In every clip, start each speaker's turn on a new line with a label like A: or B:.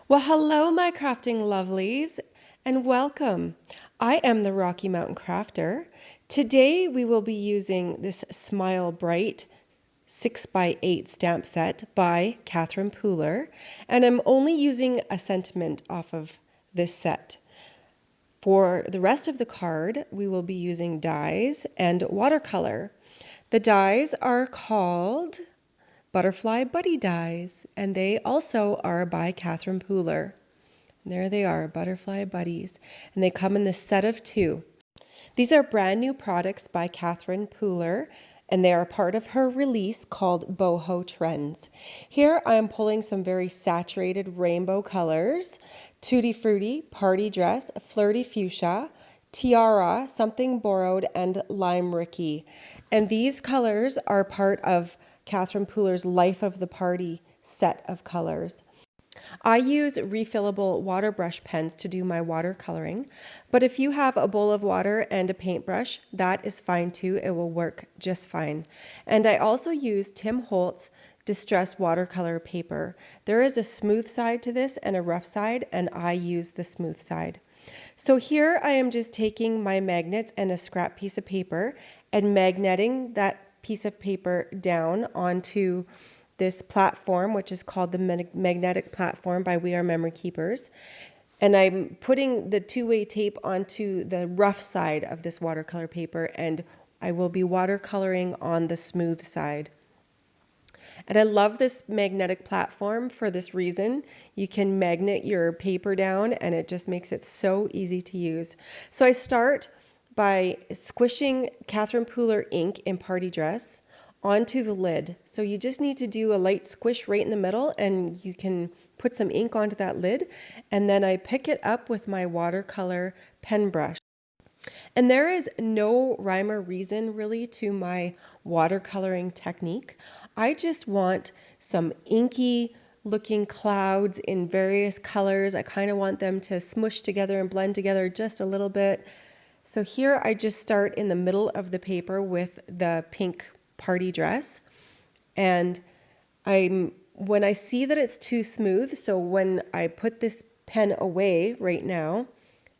A: Well, hello, my crafting lovelies, and welcome. I am the Rocky Mountain Crafter. Today we will be using this Smile Bright 6x8 stamp set by Catherine Pooler, and I'm only using a sentiment off of this set. For the rest of the card, we will be using dies and watercolor. The dies are called Butterfly Buddy dies, and they also are by Catherine Pooler. There they are, Butterfly Buddies, and they come in the set of 2. These are brand new products by Catherine Pooler, and they are part of her release called Boho Trends. Here I am pulling some very saturated rainbow colors: Tutti Frutti, Party Dress, Flirty Fuchsia, Tiara, Something Borrowed, and Lime Ricky. And these colors are part of Catherine Pooler's Life of the Party set of colors. I use refillable water brush pens to do my watercoloring, but if you have a bowl of water and a paintbrush, that is fine too. It will work just fine. And I also use Tim Holtz distressed watercolor paper. There is a smooth side to this and a rough side, and I use the smooth side. So here I am just taking my magnets and a scrap piece of paper and magneting that piece of paper down onto this platform, which is called the Magnetic Platform by We Are Memory Keepers. And I'm putting the two-way tape onto the rough side of this watercolor paper, and I will be watercoloring on the smooth side. And I love this magnetic platform for this reason. You can magnet your paper down, and it just makes it so easy to use. So I start by squishing Catherine Pooler ink in Party Dress onto the lid. So you just need to do a light squish right in the middle, and you can put some ink onto that lid. And then I pick it up with my watercolor pen brush. And there is no rhyme or reason really to my watercoloring technique. I just want some inky looking clouds in various colors. I kind of want them to smush together and blend together just a little bit. So here I just start in the middle of the paper with the pink Party Dress. And when I see that it's too smooth, so when I put this pen away right now,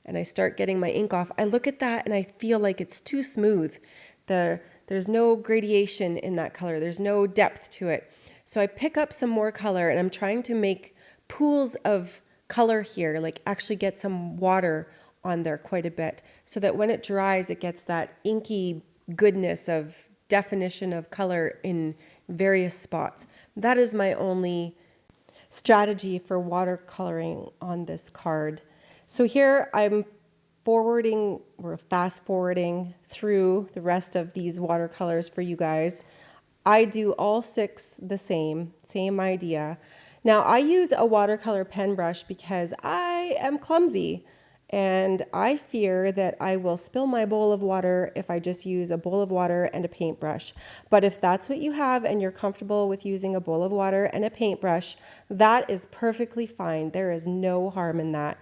A: and I start getting my ink off, I look at that and I feel like it's too smooth. There's no gradation in that color. There's no depth to it. So I pick up some more color, and I'm trying to make pools of color here, like actually get some water on there quite a bit, so that when it dries, it gets that inky goodness of definition of color in various spots. That is my only strategy for watercoloring on this card. So here I'm fast forwarding through the rest of these watercolors for you guys. I do all 6 the same idea. Now I use a watercolor pen brush because I am clumsy, and I fear that I will spill my bowl of water if I just use a bowl of water and a paintbrush. But if that's what you have and you're comfortable with using a bowl of water and a paintbrush, that is perfectly fine. There is no harm in that.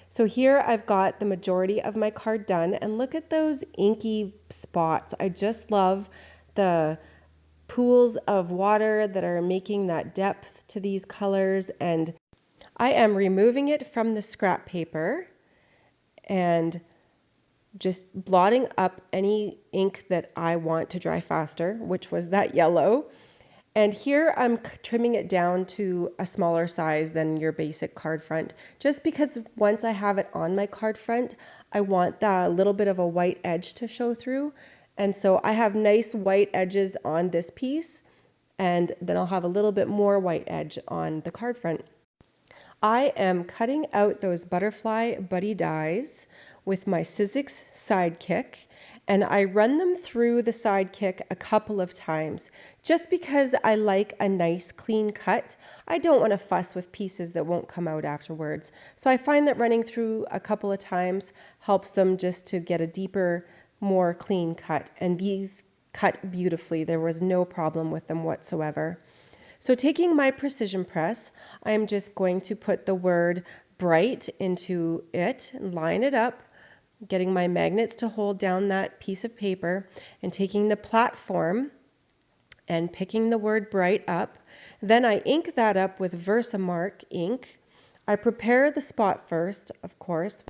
A: So here I've got the majority of my card done, and look at those inky spots. I just love the pools of water that are making that depth to these colors, and I am removing it from the scrap paper and just blotting up any ink that I want to dry faster, which was that yellow. And here I'm trimming it down to a smaller size than your basic card front, just because once I have it on my card front, I want that little bit of a white edge to show through. And so I have nice white edges on this piece, and then I'll have a little bit more white edge on the card front. I am cutting out those Butterfly Buddy dies with my Sizzix Sidekick, and I run them through the Sidekick a couple of times just because I like a nice clean cut. I don't want to fuss with pieces that won't come out afterwards. So I find that running through a couple of times helps them just to get a deeper, more clean cut. And these cut beautifully. There was no problem with them whatsoever. So taking my precision press, I'm just going to put the word bright into it, line it up, getting my magnets to hold down that piece of paper, and taking the platform and picking the word bright up. Then I ink that up with VersaMark ink I prepare the spot first, of course,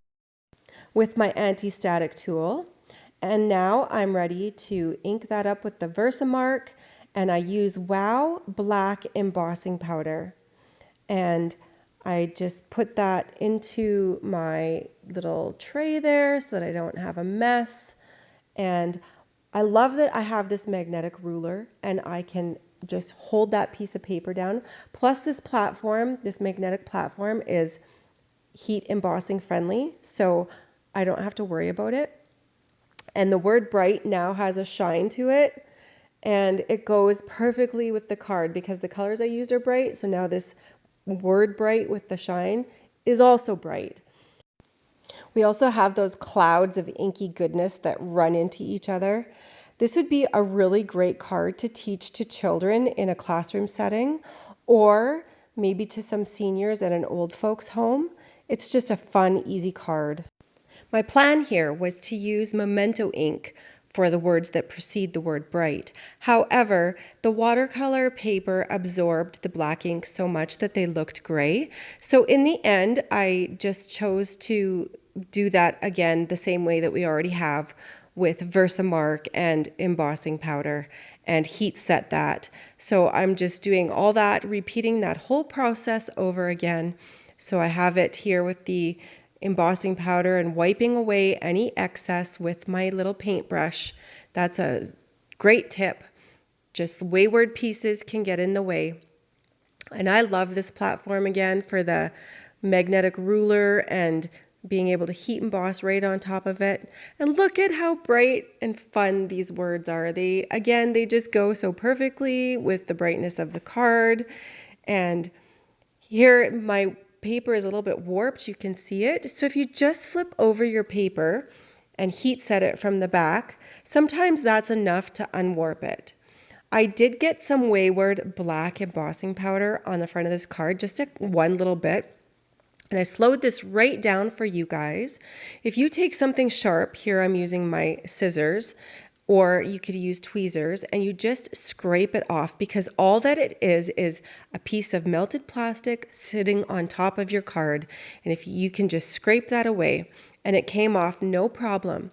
A: with my anti-static tool. And now I'm ready to ink that up with the VersaMark, and I use WOW black embossing powder. And I just put that into my little tray there so that I don't have a mess. And I love that I have this magnetic ruler and I can just hold that piece of paper down. Plus this platform, this magnetic platform is heat embossing friendly, so I don't have to worry about it. And the word bright now has a shine to it, and it goes perfectly with the card because the colors I used are bright. So now this word bright with the shine is also bright. We also have those clouds of inky goodness that run into each other. This would be a really great card to teach to children in a classroom setting, or maybe to some seniors at an old folks home. It's just a fun, easy card. My plan here was to use Memento ink for the words that precede the word bright. However, the watercolor paper absorbed the black ink so much that they looked gray. So in the end, I just chose to do that again the same way that we already have with VersaMark and embossing powder and heat set that. So I'm just doing all that, repeating that whole process over again. So I have it here with the embossing powder and wiping away any excess with my little paintbrush. That's a great tip. Just wayward pieces can get in the way. And I love this platform again for the magnetic ruler and being able to heat emboss right on top of it. And look at how bright and fun these words are. They just go so perfectly with the brightness of the card. And here my paper is a little bit warped, you can see it. So if you just flip over your paper and heat set it from the back, sometimes that's enough to unwarp it. I did get some wayward black embossing powder on the front of this card, just one little bit. And I slowed this right down for you guys. If you take something sharp, here I'm using my scissors, or you could use tweezers, and you just scrape it off, because all that it is a piece of melted plastic sitting on top of your card. And if you can just scrape that away, and it came off no problem.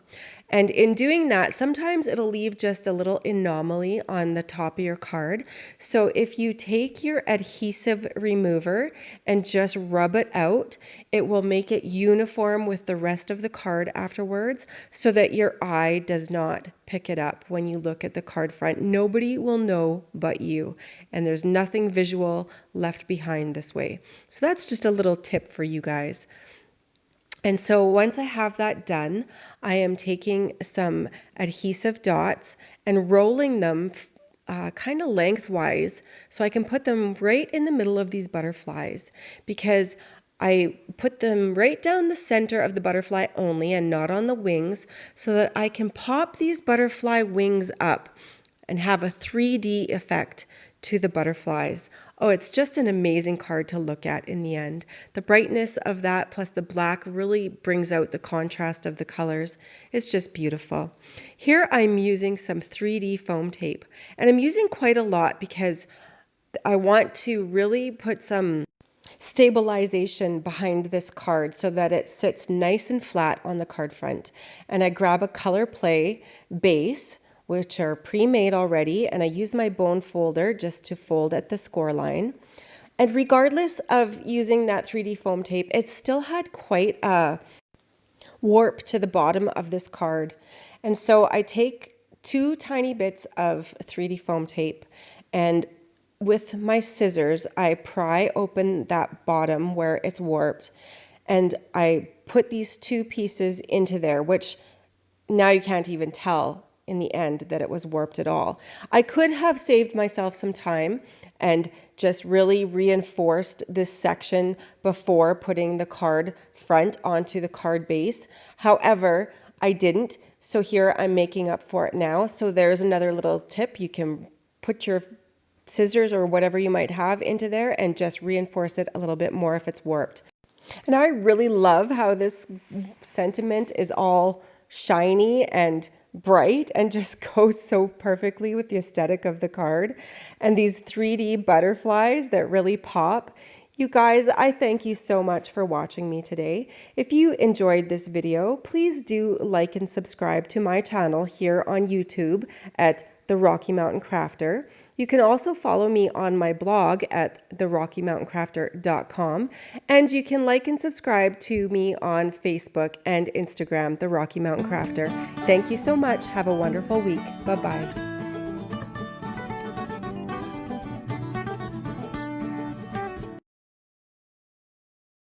A: And in doing that, sometimes it'll leave just a little anomaly on the top of your card. So if you take your adhesive remover and just rub it out, it will make it uniform with the rest of the card afterwards, so that your eye does not pick it up when you look at the card front. Nobody will know but you, and there's nothing visual left behind this way. So that's just a little tip for you guys. And so once I have that done, I am taking some adhesive dots and rolling them kind of lengthwise so I can put them right in the middle of these butterflies, because I put them right down the center of the butterfly only and not on the wings, so that I can pop these butterfly wings up and have a 3D effect to the butterflies. Oh, it's just an amazing card to look at in the end. The brightness of that plus the black really brings out the contrast of the colors. It's just beautiful. Here I'm using some 3D foam tape, and I'm using quite a lot because I want to really put some stabilization behind this card so that it sits nice and flat on the card front. And I grab a Color Play base, which are pre-made already, and I use my bone folder just to fold at the score line. And regardless of using that 3D foam tape, it still had quite a warp to the bottom of this card. And so I take 2 tiny bits of 3D foam tape, and with my scissors, I pry open that bottom where it's warped, and I put these 2 pieces into there, which now you can't even tell in the end that it was warped at all. I could have saved myself some time and just really reinforced this section before putting the card front onto the card base. However, I didn't. So here I'm making up for it now. So there's another little tip. You can put your scissors or whatever you might have into there and just reinforce it a little bit more if it's warped. And I really love how this sentiment is all shiny and bright and just goes so perfectly with the aesthetic of the card. And these 3D butterflies that really pop, You guys, I thank you so much for watching me today. If you enjoyed this video, please do like and subscribe to my channel here on YouTube at The Rocky Mountain Crafter. You can also follow me on my blog at therockymountainCrafter.com, and you can like and subscribe to me on Facebook and Instagram, The Rocky Mountain Crafter. Thank you so much. Have a wonderful week. Bye-bye.